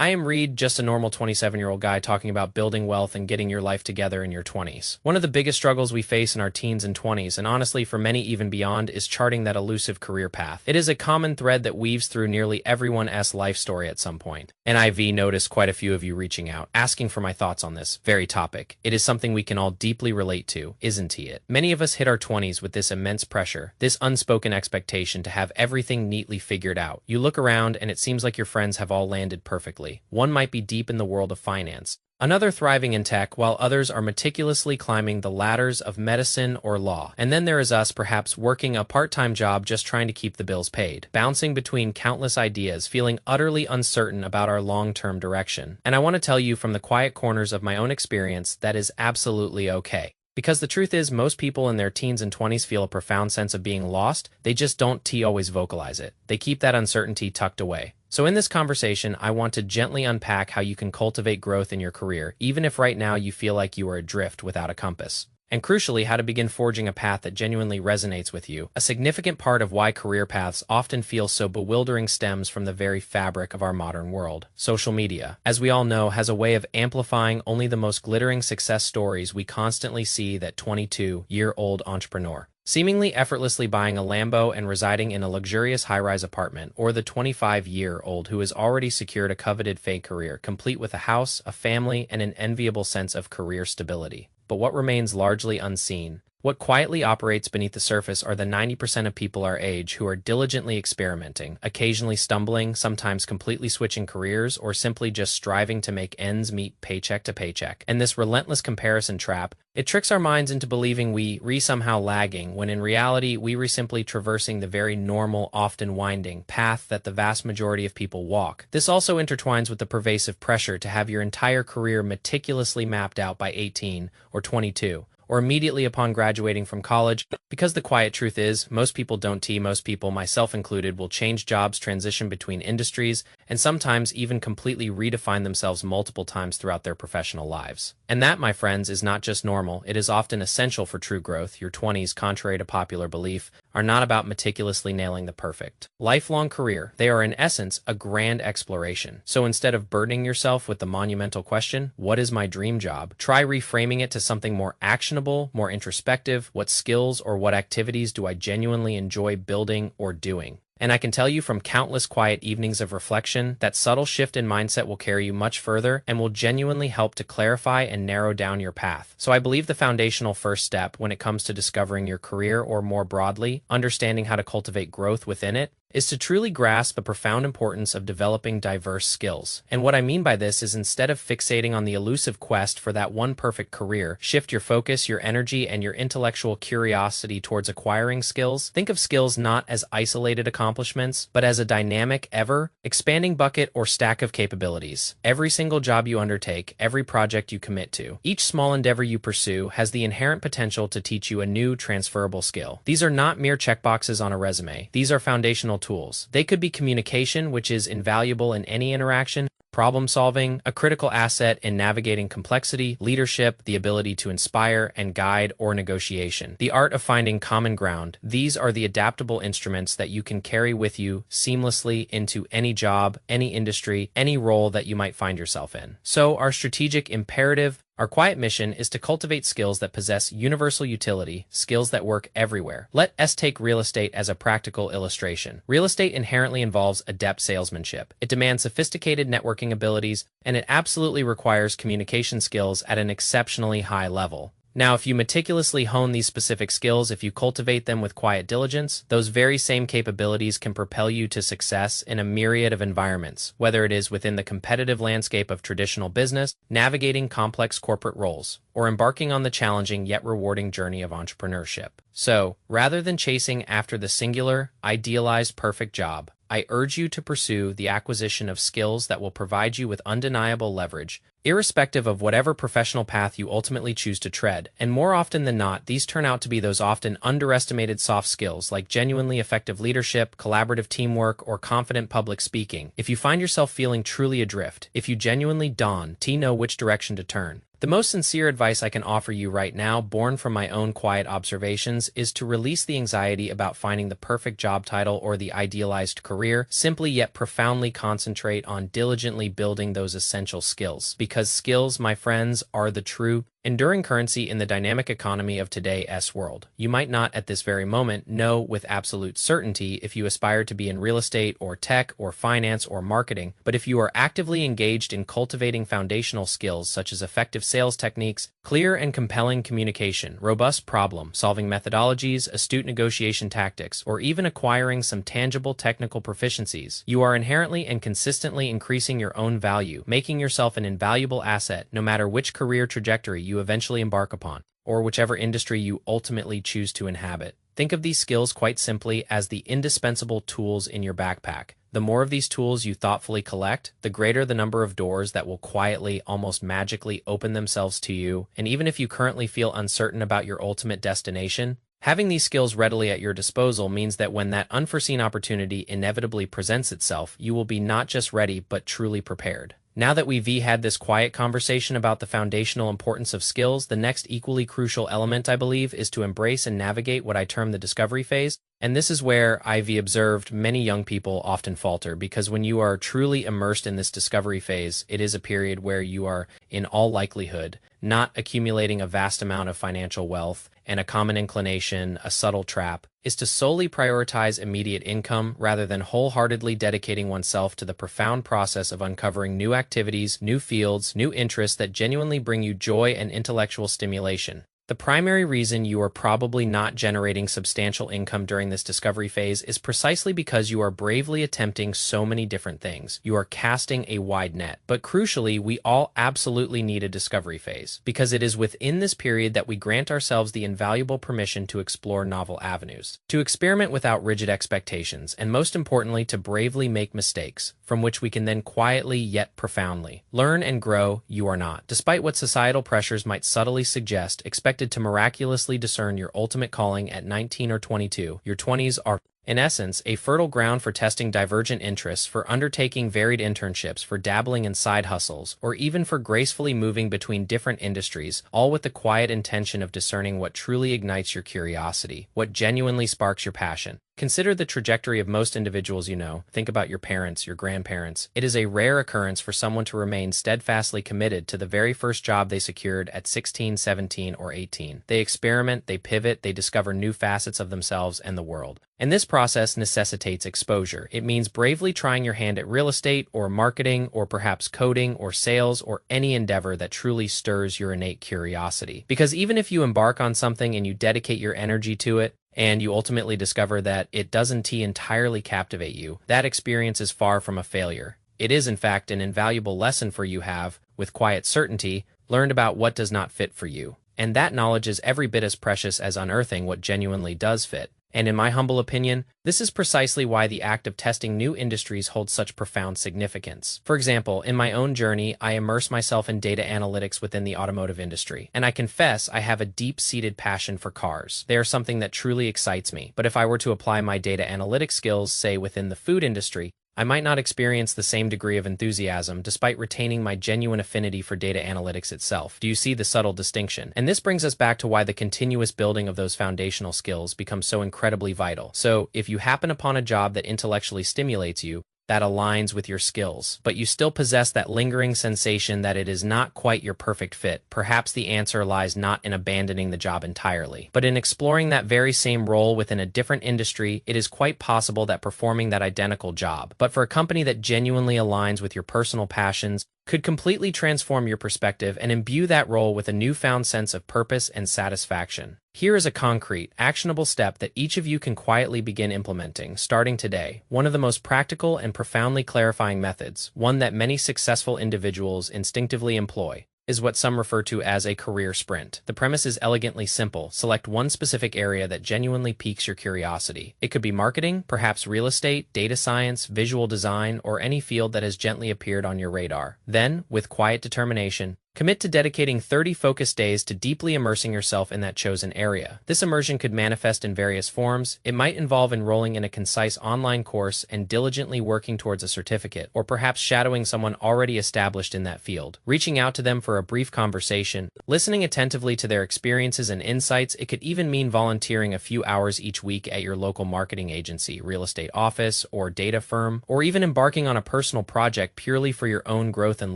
I am Reed, just a normal 27-year-old guy talking about building wealth and getting your life together in your 20s. One of the biggest struggles we face in our teens and 20s, and honestly for many even beyond, is charting that elusive career path. It is a common thread that weaves through nearly everyone's life story at some point. And I've noticed quite a few of you reaching out, asking for my thoughts on this very topic. It is something we can all deeply relate to, isn't it? Many of us hit our 20s with this immense pressure, this unspoken expectation to have everything neatly figured out. You look around and it seems like your friends have all landed perfectly. One might be deep in the world of finance, another thriving in tech, while others are meticulously climbing the ladders of medicine or law. And then there is us, perhaps working a part-time job just trying to keep the bills paid, bouncing between countless ideas, feeling utterly uncertain about our long-term direction. And I want to tell you from the quiet corners of my own experience that is absolutely okay. Because the truth is, most people in their teens and 20s feel a profound sense of being lost. They just don't always vocalize it. They keep that uncertainty tucked away. So in this conversation, I want to gently unpack how you can cultivate growth in your career, even if right now you feel like you are adrift without a compass. And crucially, how to begin forging a path that genuinely resonates with you. A significant part of why career paths often feel so bewildering stems from the very fabric of our modern world. Social media, as we all know, has a way of amplifying only the most glittering success stories. We constantly see that 22-year-old entrepreneur seemingly effortlessly buying a Lambo and residing in a luxurious high-rise apartment, or the 25-year-old who has already secured a coveted fake career, complete with a house, a family, and an enviable sense of career stability. But what remains largely unseen, what quietly operates beneath the surface, are the 90% of people our age who are diligently experimenting, occasionally stumbling, sometimes completely switching careers, or simply just striving to make ends meet paycheck to paycheck. And this relentless comparison trap, it tricks our minds into believing we somehow lagging, when in reality we simply traversing the very normal, often winding, path that the vast majority of people walk. This also intertwines with the pervasive pressure to have your entire career meticulously mapped out by 18 or 22. Or immediately upon graduating from college, because the quiet truth is, most people, myself included, will change jobs, transition between industries, and sometimes even completely redefine themselves multiple times throughout their professional lives. And that, my friends, is not just normal, it is often essential for true growth. Your 20s, contrary to popular belief, are not about meticulously nailing the perfect lifelong career. They are in essence a grand exploration. So instead of burdening yourself with the monumental question, what is my dream job? Try reframing it to something more actionable, more introspective. What skills or what activities do I genuinely enjoy building or doing? And I can tell you from countless quiet evenings of reflection, that subtle shift in mindset will carry you much further and will genuinely help to clarify and narrow down your path. So I believe the foundational first step when it comes to discovering your career, or more broadly, understanding how to cultivate growth within it, is to truly grasp the profound importance of developing diverse skills. And what I mean by this is, instead of fixating on the elusive quest for that one perfect career, shift your focus, your energy, and your intellectual curiosity towards acquiring skills. Think of skills not as isolated accomplishments, but as a dynamic, ever-expanding bucket or stack of capabilities. Every single job you undertake, every project you commit to, each small endeavor you pursue has the inherent potential to teach you a new transferable skill. These are not mere checkboxes on a resume. These are foundational tools. They could be communication, which is invaluable in any interaction, problem solving, a critical asset in navigating complexity, leadership, the ability to inspire and guide, or negotiation, the art of finding common ground. These are the adaptable instruments that you can carry with you seamlessly into any job, any industry, any role that you might find yourself in. So our strategic imperative, our quiet mission, is to cultivate skills that possess universal utility, skills that work everywhere. Let us take real estate as a practical illustration. Real estate inherently involves adept salesmanship. It demands sophisticated networking abilities, and it absolutely requires communication skills at an exceptionally high level. Now, if you meticulously hone these specific skills, if you cultivate them with quiet diligence, those very same capabilities can propel you to success in a myriad of environments, whether it is within the competitive landscape of traditional business, navigating complex corporate roles, or embarking on the challenging yet rewarding journey of entrepreneurship. So, rather than chasing after the singular, idealized perfect job, I urge you to pursue the acquisition of skills that will provide you with undeniable leverage, irrespective of whatever professional path you ultimately choose to tread. And more often than not, these turn out to be those often underestimated soft skills like genuinely effective leadership, collaborative teamwork, or confident public speaking. If you find yourself feeling truly adrift, if you genuinely don't know which direction to turn, The most sincere advice I can offer you right now, born from my own quiet observations, is to release the anxiety about finding the perfect job title or the idealized career. Simply yet profoundly concentrate on diligently building those essential skills. Because skills, my friends, are the true enduring currency in the dynamic economy of today's world. You might not at this very moment know with absolute certainty if you aspire to be in real estate or tech or finance or marketing, but if you are actively engaged in cultivating foundational skills such as effective sales techniques, clear and compelling communication, robust problem-solving methodologies, astute negotiation tactics, or even acquiring some tangible technical proficiencies, you are inherently and consistently increasing your own value, making yourself an invaluable asset no matter which career trajectory you eventually embark upon, or whichever industry you ultimately choose to inhabit. Think of these skills quite simply as the indispensable tools in your backpack. The more of these tools you thoughtfully collect, the greater the number of doors that will quietly, almost magically open themselves to you. And even if you currently feel uncertain about your ultimate destination, having these skills readily at your disposal means that when that unforeseen opportunity inevitably presents itself, you will be not just ready, but truly prepared. Now that we've had this quiet conversation about the foundational importance of skills, the next equally crucial element, I believe, is to embrace and navigate what I term the discovery phase. And this is where I've observed many young people often falter, because when you are truly immersed in this discovery phase, it is a period where you are, in all likelihood, not accumulating a vast amount of financial wealth, and a common inclination, a subtle trap, is to solely prioritize immediate income rather than wholeheartedly dedicating oneself to the profound process of uncovering new activities, new fields, new interests that genuinely bring you joy and intellectual stimulation. The primary reason you are probably not generating substantial income during this discovery phase is precisely because you are bravely attempting so many different things. You are casting a wide net. But crucially, we all absolutely need a discovery phase, because it is within this period that we grant ourselves the invaluable permission to explore novel avenues, to experiment without rigid expectations, and most importantly, to bravely make mistakes, from which we can then quietly yet profoundly learn and grow. You are not, despite what societal pressures might subtly suggest, expected to miraculously discern your ultimate calling at 19 or 22. Your 20s are, in essence, a fertile ground for testing divergent interests, for undertaking varied internships, for dabbling in side hustles, or even for gracefully moving between different industries, all with the quiet intention of discerning what truly ignites your curiosity, what genuinely sparks your passion. Consider the trajectory of most individuals you know. Think about your parents, your grandparents. It is a rare occurrence for someone to remain steadfastly committed to the very first job they secured at 16, 17, or 18. They experiment, they pivot, they discover new facets of themselves and the world. And this process necessitates exposure. It means bravely trying your hand at real estate, or marketing, or perhaps coding, or sales, or any endeavor that truly stirs your innate curiosity. Because even if you embark on something and you dedicate your energy to it, and you ultimately discover that it doesn't entirely captivate you, that experience is far from a failure. It is, in fact, an invaluable lesson for you have, with quiet certainty, learned about what does not fit for you. And that knowledge is every bit as precious as unearthing what genuinely does fit. And in my humble opinion, this is precisely why the act of testing new industries holds such profound significance. For example, in my own journey, I immerse myself in data analytics within the automotive industry. And I confess I have a deep-seated passion for cars. They are something that truly excites me. But if I were to apply my data analytics skills, say, within the food industry, I might not experience the same degree of enthusiasm despite retaining my genuine affinity for data analytics itself. Do you see the subtle distinction? And this brings us back to why the continuous building of those foundational skills becomes so incredibly vital. So, if you happen upon a job that intellectually stimulates you, that aligns with your skills, but you still possess that lingering sensation that it is not quite your perfect fit, perhaps the answer lies not in abandoning the job entirely, but in exploring that very same role within a different industry. It is quite possible that performing that identical job, but for a company that genuinely aligns with your personal passions, could completely transform your perspective and imbue that role with a newfound sense of purpose and satisfaction. Here is a concrete, actionable step that each of you can quietly begin implementing, starting today. One of the most practical and profoundly clarifying methods, one that many successful individuals instinctively employ, is what some refer to as a career sprint. The premise is elegantly simple. Select one specific area that genuinely piques your curiosity. It could be marketing, perhaps real estate, data science, visual design, or any field that has gently appeared on your radar. Then, with quiet determination, Commit to dedicating 30 focused days to deeply immersing yourself in that chosen area. This immersion could manifest in various forms. It might involve enrolling in a concise online course and diligently working towards a certificate, or perhaps shadowing someone already established in that field. Reaching out to them for a brief conversation, listening attentively to their experiences and insights. It could even mean volunteering a few hours each week at your local marketing agency, real estate office, or data firm, or even embarking on a personal project purely for your own growth and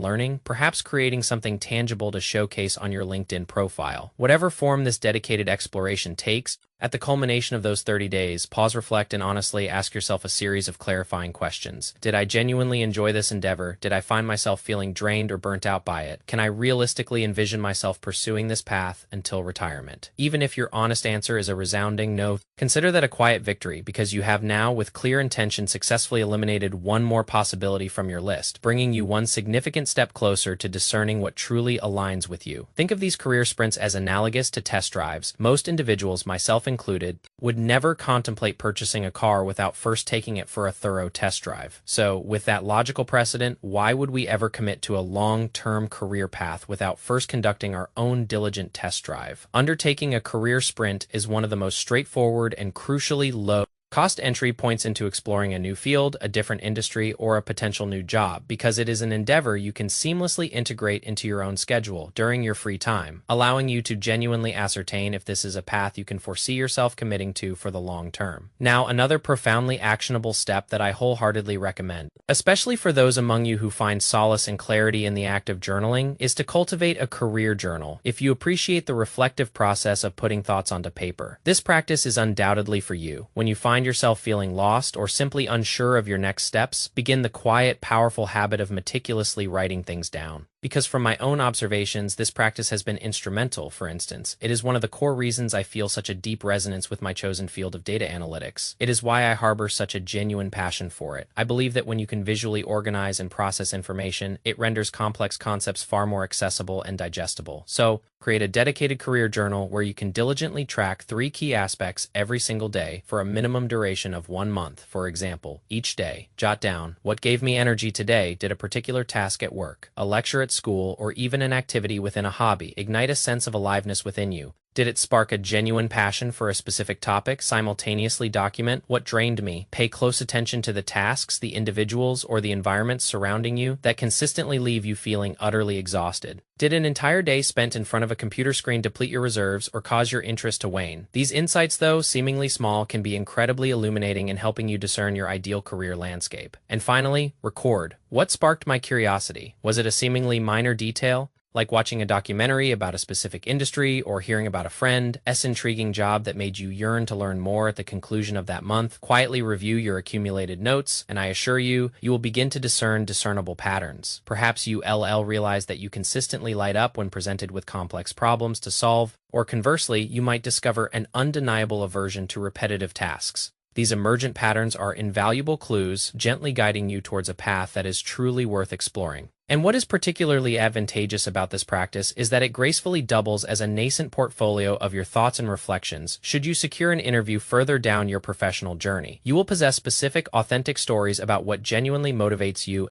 learning, perhaps creating something tangible to showcase on your LinkedIn profile. Whatever form this dedicated exploration takes, at the culmination of those 30 days, pause, reflect, and honestly ask yourself a series of clarifying questions. Did I genuinely enjoy this endeavor? Did I find myself feeling drained or burnt out by it? Can I realistically envision myself pursuing this path until retirement? Even if your honest answer is a resounding no, consider that a quiet victory, because you have now, with clear intention, successfully eliminated one more possibility from your list, bringing you one significant step closer to discerning what truly aligns with you. Think of these career sprints as analogous to test drives. Most individuals, myself included, would never contemplate purchasing a car without first taking it for a thorough test drive. So, with that logical precedent, why would we ever commit to a long-term career path without first conducting our own diligent test drive? Undertaking a career sprint is one of the most straightforward and crucially low cost entry points into exploring a new field, a different industry, or a potential new job, because it is an endeavor you can seamlessly integrate into your own schedule during your free time, allowing you to genuinely ascertain if this is a path you can foresee yourself committing to for the long term. Now, another profoundly actionable step that I wholeheartedly recommend, especially for those among you who find solace and clarity in the act of journaling, is to cultivate a career journal. If you appreciate the reflective process of putting thoughts onto paper, this practice is undoubtedly for you. When you find yourself feeling lost or simply unsure of your next steps, begin the quiet, powerful habit of meticulously writing things down. Because from my own observations, this practice has been instrumental. For instance, it is one of the core reasons I feel such a deep resonance with my chosen field of data analytics. It is why I harbor such a genuine passion for it. I believe that when you can visually organize and process information, it renders complex concepts far more accessible and digestible. So, create a dedicated career journal where you can diligently track 3 key aspects every single day for a minimum duration of 1 month. For example, each day, jot down, what gave me energy today? Did a particular task at work, a lecture at school, or even an activity within a hobby ignite a sense of aliveness within you? Did it spark a genuine passion for a specific topic? Simultaneously document what drained me. Pay close attention to the tasks, the individuals, or the environments surrounding you that consistently leave you feeling utterly exhausted. Did an entire day spent in front of a computer screen deplete your reserves or cause your interest to wane? These insights, though seemingly small, can be incredibly illuminating in helping you discern your ideal career landscape. And finally, record. What sparked my curiosity? Was it a seemingly minor detail, like watching a documentary about a specific industry or hearing about a friend's intriguing job that made you yearn to learn more at the conclusion of that month? Quietly review your accumulated notes, and I assure you, you will begin to discern discernible patterns. Perhaps you realize that you consistently light up when presented with complex problems to solve, or conversely, you might discover an undeniable aversion to repetitive tasks. These emergent patterns are invaluable clues, gently guiding you towards a path that is truly worth exploring. And what is particularly advantageous about this practice is that it gracefully doubles as a nascent portfolio of your thoughts and reflections. Should you secure an interview further down your professional journey, you will possess specific, authentic stories about what genuinely motivates you